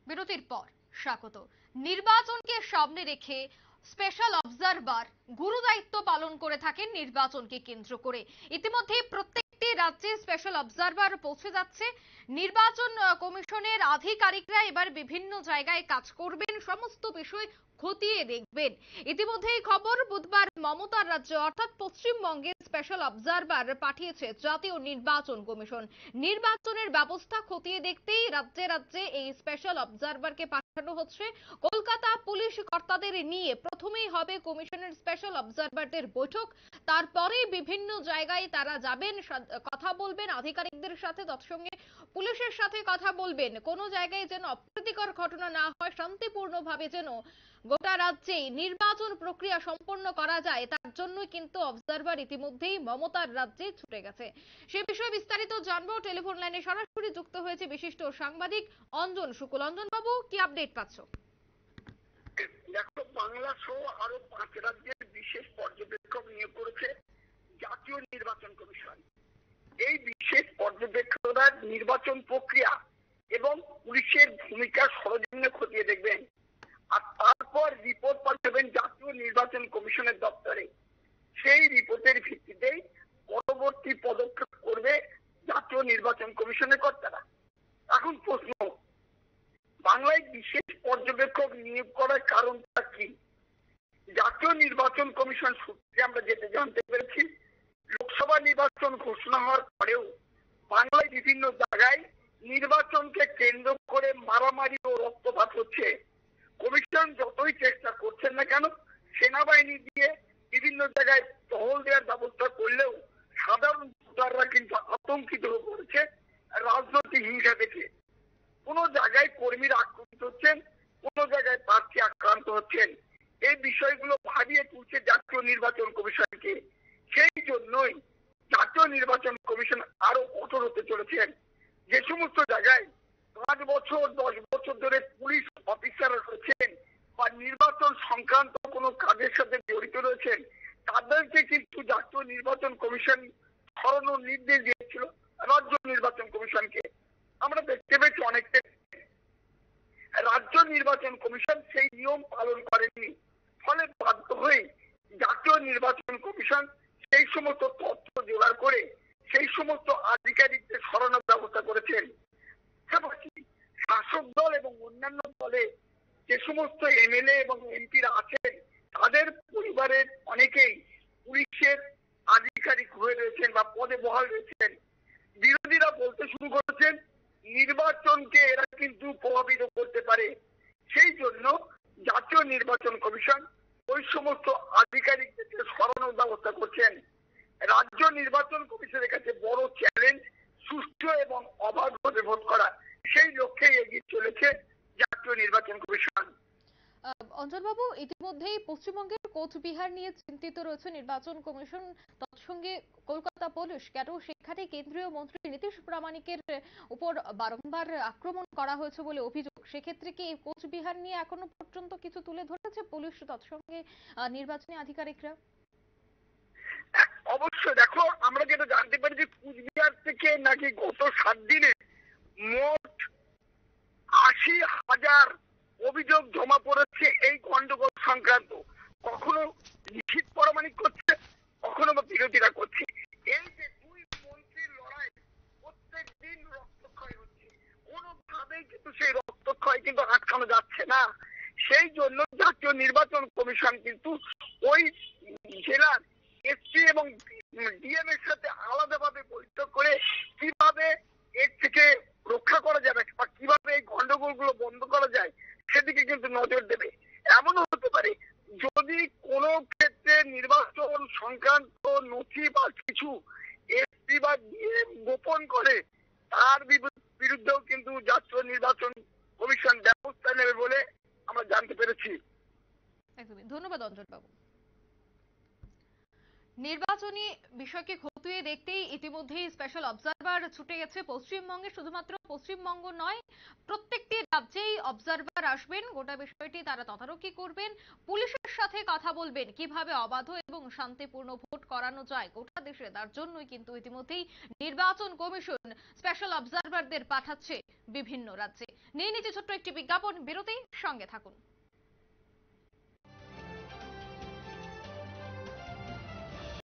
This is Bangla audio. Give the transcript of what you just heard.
বিরতির পর স্বাগত। নির্বাচনকে সামনে রেখে স্পেশাল অবজারভার গুরুদায়িত্ব পালন করে থাকেন নির্বাচনকে কেন্দ্র করে। ইতিমধ্যে প্রত্যেকটি রাজ্যে স্পেশাল অবজারভার পৌঁছে যাচ্ছে। নির্বাচন কমিশনের আধিকারিকরা এবার বিভিন্ন জায়গায় কাজ করবেন, সমস্ত বিষয় খতিয়ে দেখবেন। ইতিমধ্যেই খবর, বুধবার মমতার রাজ্য অর্থাৎ পশ্চিমবঙ্গে স্পেশাল অবজারভার পাঠিয়েছে জাতীয় নির্বাচন কমিশন। নির্বাচনের ব্যবস্থা খতিয়ে দেখতেই রাজ্যে রাজ্যে এই স্পেশাল অবজারভারকে পাঠানো হচ্ছে। কলকাতা পুলিশ কর্তাদের নিয়ে প্রথমেই হবে কমিশনের স্পেশাল অবজারভারদের বৈঠক, তারপরে বিভিন্ন জায়গায় তারা যাবেন, কথা বলবেন আধিকারিকদের সাথে, তৎসঙ্গে পুলিশের সাথে কথা বলবেন। কোনো জায়গায় যেন অপ্রীতিকর ঘটনা না হয়, শান্তিপূর্ণভাবে যেন গোটা রাজ্যে নির্বাচন প্রক্রিয়া সম্পন্ন করা যায়, তার জন্য কিন্তু অবজারভার ইতিমধ্যেই মমতার রাজ্যে ছুটে গেছে। সে বিষয়ে বিস্তারিত জানবো। টেলিফোন লাইনে সরাসরি যুক্ত হয়েছে বিশিষ্ট সাংবাদিক অঞ্জন শুকুল। অঞ্জন বাবু, কি আপডেট পাচ্ছ? দেখো, বাংলা সহ আরো 5 রাজ্যের বিশেষ পর্যবেক্ষক নিয়োগ করেছে জাতীয় নির্বাচন কমিশন। এই বিশেষ পর্যবেক্ষকরা নির্বাচন প্রক্রিয়া এবং পুলিশের ভূমিকা সরজমিনে খতিয়ে দেখবেন, আর তারপর রিপোর্ট পাঠাবেন জাতীয় নির্বাচন কমিশনের দপ্তরে। সেই রিপোর্টের ভিত্তিতেই পরবর্তী পদক্ষেপ করবে জাতীয় নির্বাচন কমিশনের কর্তারা। এখন প্রশ্ন, বাংলায় বিশেষ পর্যবেক্ষক নিয়োগ করার কারণটা কি? জাতীয় নির্বাচন কমিশন সূত্রে আমরা যেটা জানতে পেরেছি, লোকসভা নির্বাচন ঘোষণা হওয়ার পরেও বাংলায় বিভিন্ন জায়গায় নির্বাচনকে কেন্দ্র করে মারামারি ও রক্তপাত হচ্ছে। কমিশন যতই চেষ্টা করছেন না কেন, সেনাবাহিনী দিয়ে বিভিন্ন জায়গায় টহল দেওয়ার ব্যবস্থা করলেও সাধারণ ভোটাররা কিন্তু আতঙ্কিত হয়ে পড়েছে রাজনৈতিক হিংসা দেখে। কোন জায়গায় কর্মীরা আক্রমিত হচ্ছেন, কোন জায়গায় প্রার্থী আক্রান্ত হচ্ছেন। এই বিষয়গুলো ভাবিয়ে তুলছে জাতীয় নির্বাচন কমিশনকে। সেই জন্যই জাতীয় নির্বাচন কমিশন আরো কঠোর হতে চলেছেন। যে সমস্ত জায়গায় 5 বছর 10 বছর ধরে পুলিশ অফিসার রয়েছেন বা নির্বাচন সংক্রান্ত কোনো কাজের সাথে জড়িত রয়েছেন, তাদেরকে কিন্তু জাতীয় নির্বাচন কমিশন সরানোর নির্দেশ দিয়েছিল রাজ্য নির্বাচন কমিশনকে। আমরা দেখতে পেয়েছি অনেকটা রাজ্য নির্বাচন কমিশন সেই নিয়ম পালন করেনি, ফলে বাধ্য হয়ে জাতীয় নির্বাচন কমিশন সেই সমস্ত তথ্য জোগাড় করে সেই সমস্ত আধিকারিকদের সরানোর ব্যবস্থা করেছেন। শাসক দল এবং অন্যান্য দলে যে সমস্ত এমএলএ এবং এমপিরা আছেন, তাদের পরিবারের অনেকেই পুলিশের আধিকারিক হয়ে রয়েছেন বা পদে বহাল রয়েছেন। বিরোধীরা বলতে শুরু করেছেন নির্বাচনকে এরা কিন্তু প্রভাবিত করতে পারে। সেই জন্য জাতীয় নির্বাচন কমিশন ওই সমস্ত আধিকারিকদেরকে সরানোর ব্যবস্থা করছেন। রাজ্য নির্বাচন কমিশনের কাছে বড় চ্যালেঞ্জ সুষ্ঠু এবং অবাধভাবে ভোট করা। সেই লক্ষ্যে এগিয়ে চলেছে জাতীয় নির্বাচন কমিশন। অঞ্জন বাবু, ইতিমধ্যেই পশ্চিমবঙ্গের কোচবিহার নিয়ে চিন্তিত রয়েছে নির্বাচন কমিশন, তৎসঙ্গে কলকাতা পুলিশ। কেন সেখানে কেন্দ্রীয় মন্ত্রী নীতিশ প্রামাণিকের উপর বারংবার আক্রমণ করা হয়েছে বলে অভিযোগ। সেক্ষেত্রে কি কোচবিহার নিয়ে এখনো পর্যন্ত কিছু তুলে ধরেছে পুলিশ, তৎসঙ্গে নির্বাচনী আধিকারিকরা? অবশ্যই। দেখো, আমরা যেটা জানতে পারি যে কুচবিহার থেকে নাকি গত 7 দিনে মোট 80,000 অভিযোগ জমা পড়েছে এই গন্ডগোল সংক্রান্ত। কখনো নিশীথ প্রামাণিক করছে, কখনো বা বিরোধীরা করছে। এই যে দুই মন্ত্রীর লড়াই, প্রত্যেক দিন রক্তক্ষয় হচ্ছে, কোনোভাবেই কিন্তু সেই রক্তক্ষয় কিন্তু আটকানো যাচ্ছে না। সেই জন্য জাতীয় নির্বাচন কমিশন কিন্তু ওই জেলার এসপি এবং ডিএম এর সাথে আলাদাভাবে বৈঠক করে কিভাবে এর থেকে রক্ষা করা যাবে বা কিভাবে এই গন্ডগোল গুলো বন্ধ করা যায় সেদিকে কিন্তু নজর দেবে। এমনও হতে পারে যদি কোনো ক্ষেত্রে নির্বাচন সংক্রান্ত নথি বা কিছু এসপি বা ডিএম গোপন করে, তার বিরুদ্ধেও কিন্তু জাতীয় নির্বাচন কমিশন ব্যবস্থা নেবে বলে আমরা জানতে পেরেছি। একদমই, ধন্যবাদ অঞ্জন বাবু। নির্বাচনী বিষয়কে খতিয়ে দেখতেই ইতিমধ্যেই স্পেশাল অবজারভার ছুটে গেছে পশ্চিমবঙ্গে। শুধুমাত্র পশ্চিমবঙ্গ নয়, প্রত্যেকটি রাজ্যেই অবজারভার আসবেন, গোটা বিষয়টি তারা তদারকি করবেন, পুলিশের সাথে কথা বলবেন কিভাবে অবাধ এবং শান্তিপূর্ণ ভোট করানো যায় গোটা দেশে। তার জন্যই কিন্তু ইতিমধ্যেই নির্বাচন কমিশন স্পেশাল অবজারভারদের পাঠাচ্ছে বিভিন্ন রাজ্যে। নিয়ে নিচ্ছে ছোট্ট একটি বিজ্ঞাপন বিরতি, সঙ্গে থাকুন।